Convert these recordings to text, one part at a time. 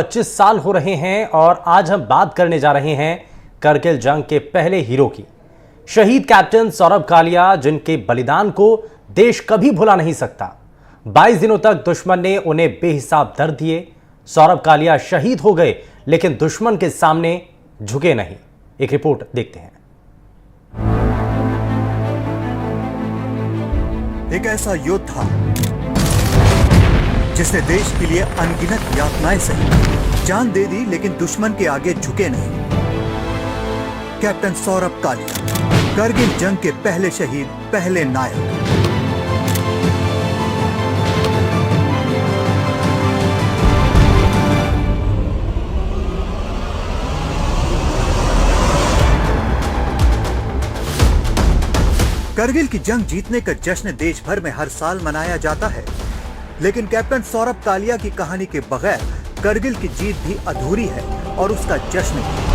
25 साल हो रहे हैं और आज हम बात करने जा रहे हैं करगिल जंग के पहले हीरो की। शहीद कैप्टन सौरभ कालिया, जिनके बलिदान को देश कभी भुला नहीं सकता। 22 दिनों तक दुश्मन ने उन्हें बेहिसाब दर्द दिए। सौरभ कालिया शहीद हो गए, लेकिन दुश्मन के सामने झुके नहीं। एक रिपोर्ट देखते हैं। एक ऐसा योद्धा जिसने देश के लिए अनगिनत यातनाएं सही, जान दे दी, लेकिन दुश्मन के आगे झुके नहीं। कैप्टन सौरभ कालिया, करगिल जंग के पहले शहीद, पहले नायक। करगिल की जंग जीतने का जश्न देश भर में हर साल मनाया जाता है, लेकिन कैप्टन सौरभ कालिया की कहानी के बगैर करगिल की जीत भी अधूरी है और उसका जश्न भी।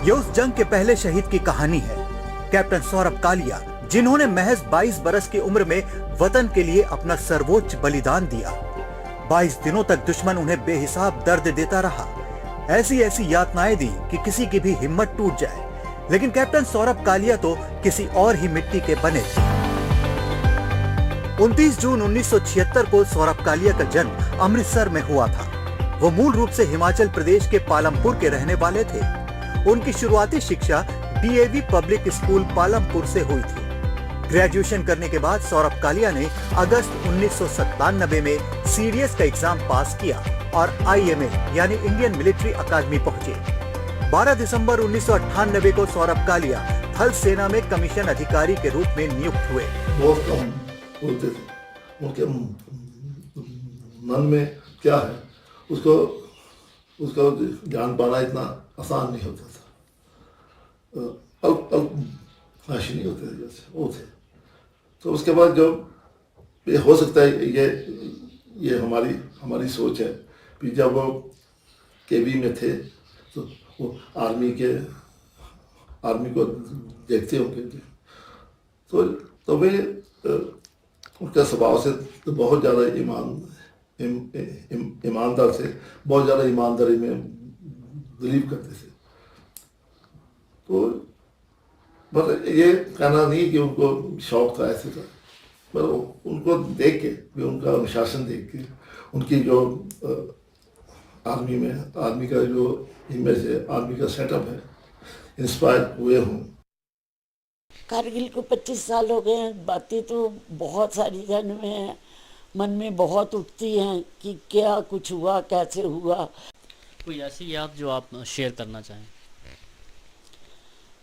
यह उस जंग के पहले शहीद की कहानी है, कैप्टन सौरभ कालिया, जिन्होंने महज 22 बरस की उम्र में वतन के लिए अपना सर्वोच्च बलिदान दिया। 22 दिनों तक दुश्मन उन्हें बेहिसाब दर्द देता रहा, ऐसी ऐसी यातनाएं दी कि किसी की भी हिम्मत टूट जाए, लेकिन कैप्टन सौरभ कालिया तो किसी और ही मिट्टी के बने थे। 29 जून 1976 को सौरभ कालिया का जन्म अमृतसर में हुआ था। वो मूल रूप से हिमाचल प्रदेश के पालमपुर के रहने वाले थे। उनकी शुरुआती शिक्षा डीएवी पब्लिक स्कूल पालमपुर से हुई थी। ग्रेजुएशन करने के बाद सौरभ कालिया ने अगस्त 1997 में सीडीएस का एग्जाम पास किया और आईएमए यानी इंडियन मिलिट्री अकादमी पहुंचे। 12 दिसंबर 1998 को सौरभ कालिया थल सेना में कमीशन अधिकारी के रूप में नियुक्त हुए। बहुत कम बोलते थे, उनके मन में क्या है उसको जान पाना इतना आसान नहीं होता था। अल्प नहीं होते थे जैसे वो थे। तो उसके बाद जो ये हो सकता है, ये हमारी सोच है कि जब वो केवी में थे तो वो आर्मी को देखते होंगे, तो वे उनका स्वभाव से तो बहुत ज़्यादा ईमानदार थे, बहुत ज़्यादा ईमानदारी में बिलीव करते थे। तो बस ये कहना नहीं कि उनको शौक था, ऐसे था, पर उनको देख के, उनका अनुशासन देख के, उनकी जो आर्मी का जो इमेज है, आर्मी का सेटअप है, इंस्पायर हुए हूँ। कारगिल को 25 साल हो गए हैं। बातें तो बहुत सारी मन में बहुत उठती हैं कि क्या कुछ हुआ, कैसे हुआ। कोई ऐसी याद जो आप शेयर करना चाहें?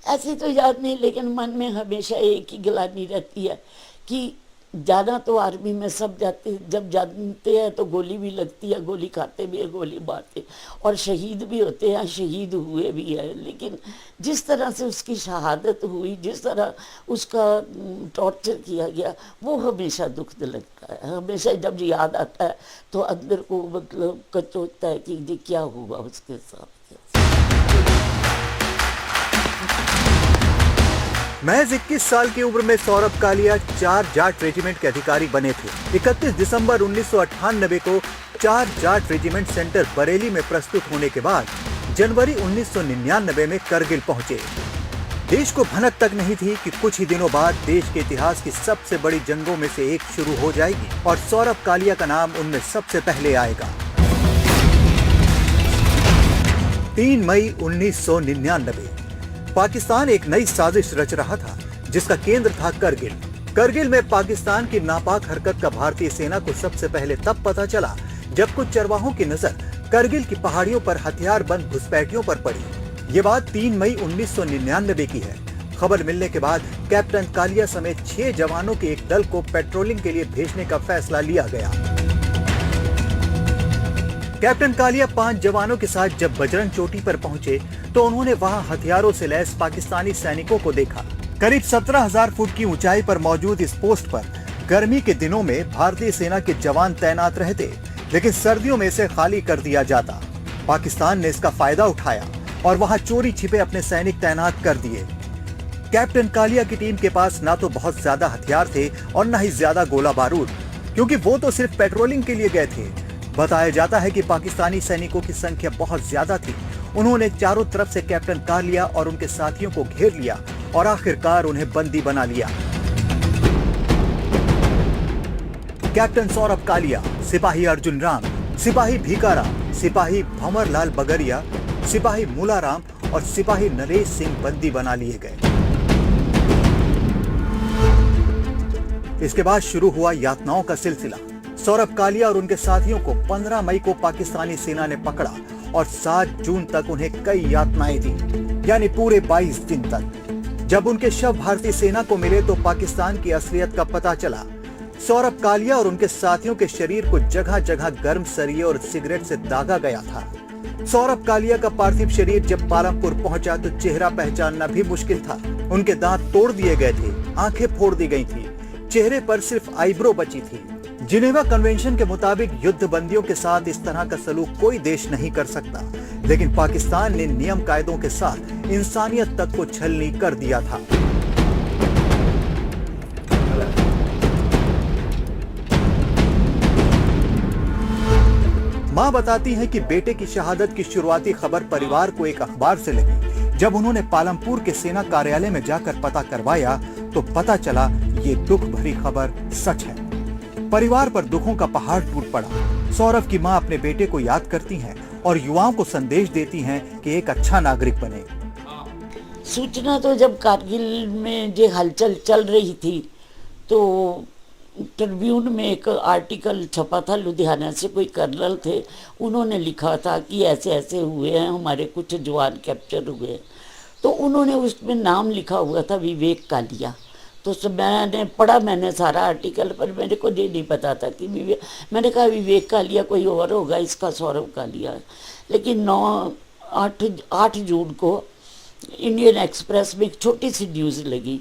ऐसी तो याद नहीं, लेकिन मन में हमेशा एक ही ग्लानि रहती है कि जाना तो आर्मी में सब जाते, जब जानते हैं तो गोली भी लगती है, गोली खाते भी है, गोली मारते, और शहीद भी होते हैं, शहीद हुए भी है। लेकिन जिस तरह से उसकी शहादत हुई, जिस तरह उसका टॉर्चर किया गया, वो हमेशा दुख लगता है। हमेशा जब याद आता है तो अंदर को मतलब कचोटता है कि ये क्या हुआ उसके साथ। महज 21 साल की उम्र में सौरभ कालिया 4 जाट रेजिमेंट के अधिकारी बने थे। 31 दिसंबर 1998 को 4 जाट रेजिमेंट सेंटर बरेली में प्रस्तुत होने के बाद जनवरी 1999 में करगिल पहुंचे। देश को भनक तक नहीं थी कि कुछ ही दिनों बाद देश के इतिहास की सबसे बड़ी जंगों में से एक शुरू हो जाएगी और सौरभ कालिया का नाम उनमें सबसे पहले आएगा। 3 मई 1999 पाकिस्तान एक नई साजिश रच रहा था, जिसका केंद्र था करगिल। करगिल में पाकिस्तान की नापाक हरकत का भारतीय सेना को सबसे पहले तब पता चला जब कुछ चरवाहों की नजर करगिल की पहाड़ियों पर हथियार बंद घुसपैठियों पर पड़ी। ये बात 3 मई 1999 की है। खबर मिलने के बाद कैप्टन कालिया समेत 6 जवानों के एक दल को पेट्रोलिंग के लिए भेजने का फैसला लिया गया। कैप्टन कालिया 5 जवानों के साथ जब बजरंग चोटी पर पहुंचे तो उन्होंने वहां हथियारों से लैस पाकिस्तानी सैनिकों को देखा। करीब 17,000 फुट की ऊंचाई पर मौजूद इस पोस्ट पर गर्मी के दिनों में भारतीय सेना के जवान तैनात रहते, लेकिन सर्दियों में इसे खाली कर दिया जाता। पाकिस्तान ने इसका फायदा उठाया और वहां चोरी छिपे अपने सैनिक तैनात कर दिए। कैप्टन कालिया की टीम के पास ना तो बहुत ज्यादा हथियार थे और न ही ज्यादा गोला बारूद, क्योंकि वो तो सिर्फ पेट्रोलिंग के लिए गए थे। बताया जाता है कि पाकिस्तानी सैनिकों की संख्या बहुत ज्यादा थी। उन्होंने चारों तरफ से कैप्टन कालिया और उनके साथियों को घेर लिया और आखिरकार उन्हें बंदी बना लिया। कैप्टन सौरभ कालिया, सिपाही अर्जुन राम, सिपाही भीकाराम, सिपाही भंवरलाल बगरिया, सिपाही मूलाराम और सिपाही नरेश सिंह बंदी बना लिए गए। इसके बाद शुरू हुआ यातनाओं का सिलसिला। सौरभ कालिया और उनके साथियों को 15 मई को पाकिस्तानी सेना ने पकड़ा और 7 जून तक उन्हें कई यातनाएं दी, यानी पूरे 22 दिन तक। जब उनके शव भारतीय सेना को मिले तो पाकिस्तान की असलियत का पता चला। सौरभ कालिया और उनके साथियों के शरीर को जगह जगह गर्म सरिये और सिगरेट से दागा गया था। सौरभ कालिया का पार्थिव शरीर जब पालमपुर पहुंचा तो चेहरा पहचानना भी मुश्किल था। उनके दांत तोड़ दिए गए थे, आंखें फोड़ दी गई थी, चेहरे पर सिर्फ आईब्रो बची थी। जिनेवा कन्वेंशन के मुताबिक युद्ध बंदियों के साथ इस तरह का सलूक कोई देश नहीं कर सकता, लेकिन पाकिस्तान ने नियम कायदों के साथ इंसानियत तक को छलनी कर दिया था। मां बताती हैं कि बेटे की शहादत की शुरुआती खबर परिवार को एक अखबार से लगी। जब उन्होंने पालमपुर के सेना कार्यालय में जाकर पता करवाया तो पता चला ये दुख भरी खबर सच है। परिवार पर दुखों का पहाड़ टूट पड़ा। सौरभ की मां अपने बेटे को याद करती हैं और युवाओं को संदेश देती हैं कि एक अच्छा नागरिक बने। सूचना तो जब कारगिल में जो हलचल चल रही थी तो ट्रिब्यून में एक आर्टिकल छपा था, लुधियाना से कोई कर्नल थे, उन्होंने लिखा था कि ऐसे ऐसे हुए हैं, हमारे कुछ जवान कैप्चर हुए। तो उन्होंने उसमें नाम लिखा हुआ था विवेक कालिया। तो मैंने पढ़ा, मैंने सारा आर्टिकल, पर मेरे को ये नहीं पता था कि मैंने कहा विवेक कालिया कोई और होगा, इसका सौरभ कालिया। लेकिन 8 जून को इंडियन एक्सप्रेस में एक छोटी सी न्यूज़ लगी,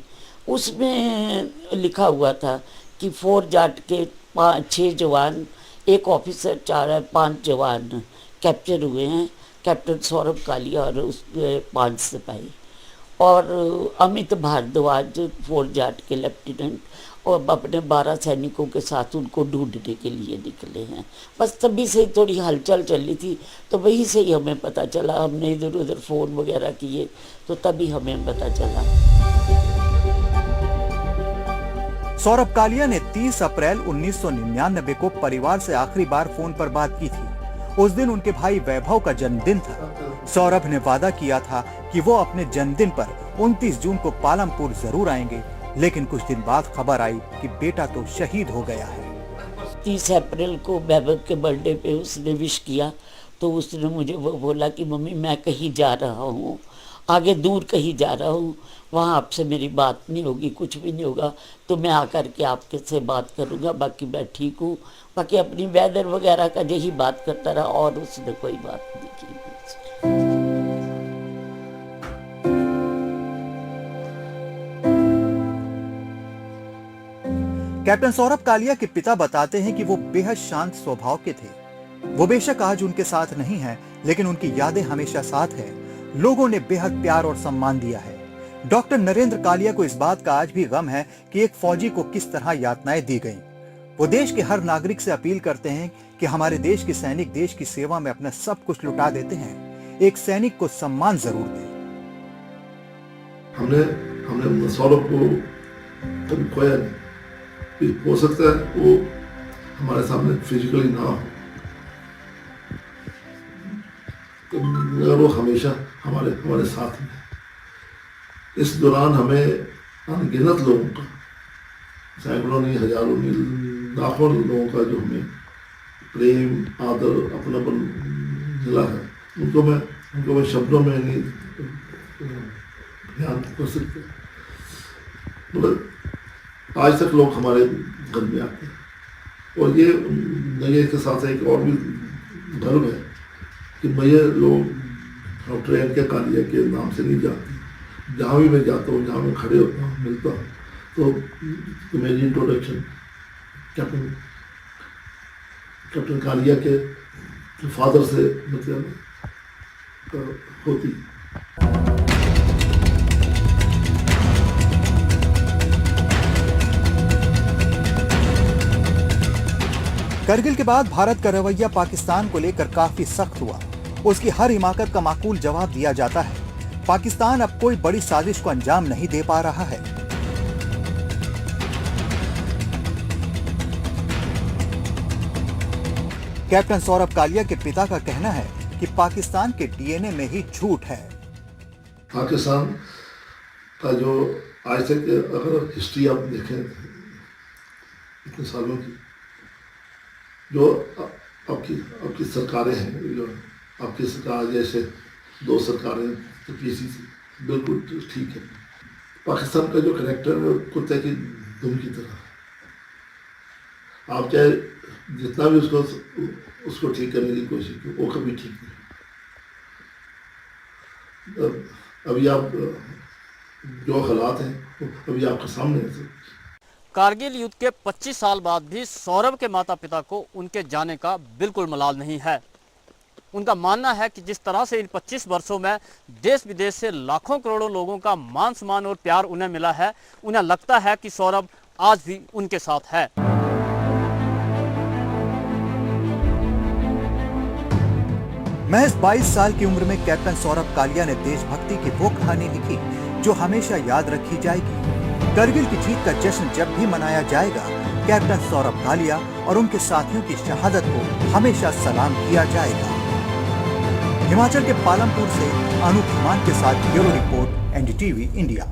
उसमें लिखा हुआ था कि 4 जाट के 6 जवान, 1 ऑफिसर, 5 जवान कैप्चर हुए हैं, कैप्टन सौरभ कालिया और उसके 5 सिपाही, और अमित भारद्वाज 4 जाट के लेफ्टिनेंट और अपने 12 सैनिकों के साथ उनको ढूंढने के लिए निकले हैं। बस तभी से थोड़ी हलचल चली थी, तो वहीं से ही हमें पता चला। हमने इधर उधर फ़ोन वगैरह किए तो तभी हमें पता चला। सौरभ कालिया ने 30 अप्रैल 1999 को परिवार से आखिरी बार फोन पर बात की थी। उस दिन उनके भाई वैभव का जन्मदिन था। सौरभ ने वादा किया था कि वो अपने जन्मदिन पर 29 जून को पालमपुर जरूर आएंगे, लेकिन कुछ दिन बाद खबर आई कि बेटा तो शहीद हो गया है। 30 अप्रैल को वैभव के बर्थडे पे उसने विश किया, तो उसने मुझे वो बोला कि मम्मी मैं कहीं जा रहा हूँ, आगे दूर कहीं जा रहा हूँ, वहाँ आपसे मेरी बात नहीं होगी, कुछ भी नहीं होगा, तो मैं आकर के आपके से बात करूँगा, बाकी मैं ठीक हूँ। बाकी अपनी वेदर वगैरह का यही बात करता रहा और उसने कोई बात नहीं की। कैप्टन सौरभ कालिया के पिता बताते हैं कि वो बेहद शांत स्वभाव के थे। वो बेशक आज उनके साथ नहीं है, लेकिन उनकी यादें हमेशा साथ है। लोगों ने बेहद प्यार और सम्मान दिया है। डॉक्टर नरेंद्र कालिया को इस बात का आज भी गम है कि एक फौजी को किस तरह यातनाएं दी गईं। वो देश के हर नागरिक से अपील करते हैं कि हमारे देश के सैनिक देश की सेवा में अपना सब कुछ लुटा देते हैं, एक सैनिक को सम्मान जरूर दें। हमने सौरभ को कभी खोया नहीं। हो सकता है वो हमारे सामने फिजिकली ना हो, तो वो हमेशा हमारे साथ में। इस दौरान हमें अनगिनत लोगों का, सैकड़ों नहीं, हजारों नहीं, लाखों लोगों का जो हमें प्रेम, आदर, अपनापन मिला है, उनको मैं शब्दों में नहीं बयान कर सकते। मतलब आज तक लोग हमारे घर में आते हैं और ये के साथ एक और भी गर्व है कि मुझे लोग डॉक्टर एन के कालिया के नाम से नहीं जानते। जहाँ भी मैं जाता हूँ, जहाँ मैं खड़े होता हूँ, मिलता हूँ, तो मेरी इंट्रोडक्शन कैप्टन कालिया के फादर से मतलब होती। करगिल के बाद भारत का रवैया पाकिस्तान को लेकर काफी सख्त हुआ। उसकी हर हिमाकत का माकूल जवाब दिया जाता है। पाकिस्तान अब कोई बड़ी साजिश को अंजाम नहीं दे पा रहा है। कैप्टन सौरभ कालिया के पिता का कहना है कि पाकिस्तान के डीएनए में ही झूठ है। पाकिस्तान का जो आज तक अगर हिस्ट्री आप देखें इतने सालों की, जो आपकी सरकारें हैं, जो आपकी सरकार जैसे 2 सरकारें तो पीसीसी बिल्कुल ठीक है। पाकिस्तान का जो करेक्टर है कुत्ते की दुम की तरह, आप चाहे जितना भी उसको ठीक करने की कोशिश की, वो कभी ठीक नहीं। अभी आप जो हालात हैं अभी आपके सामने है। कारगिल युद्ध के 25 साल बाद भी सौरभ के माता पिता को उनके जाने का बिल्कुल मलाल नहीं है। उनका मानना है कि जिस तरह से इन 25 वर्षों में देश विदेश से लाखों करोड़ों लोगों का मान सम्मान और प्यार उन्हें मिला है, उन्हें लगता है कि सौरभ आज भी उनके साथ है। महज 22 साल की उम्र में कैप्टन सौरभ कालिया ने देशभक्ति की वो कहानी लिखी जो हमेशा याद रखी जाएगी। करगिल की जीत का जश्न जब भी मनाया जाएगा, कैप्टन सौरभ कालिया और उनके साथियों की शहादत को हमेशा सलाम किया जाएगा। हिमाचल के पालमपुर से अनूप धीमान के साथ ब्यूरो रिपोर्ट, एनडीटीवी इंडिया।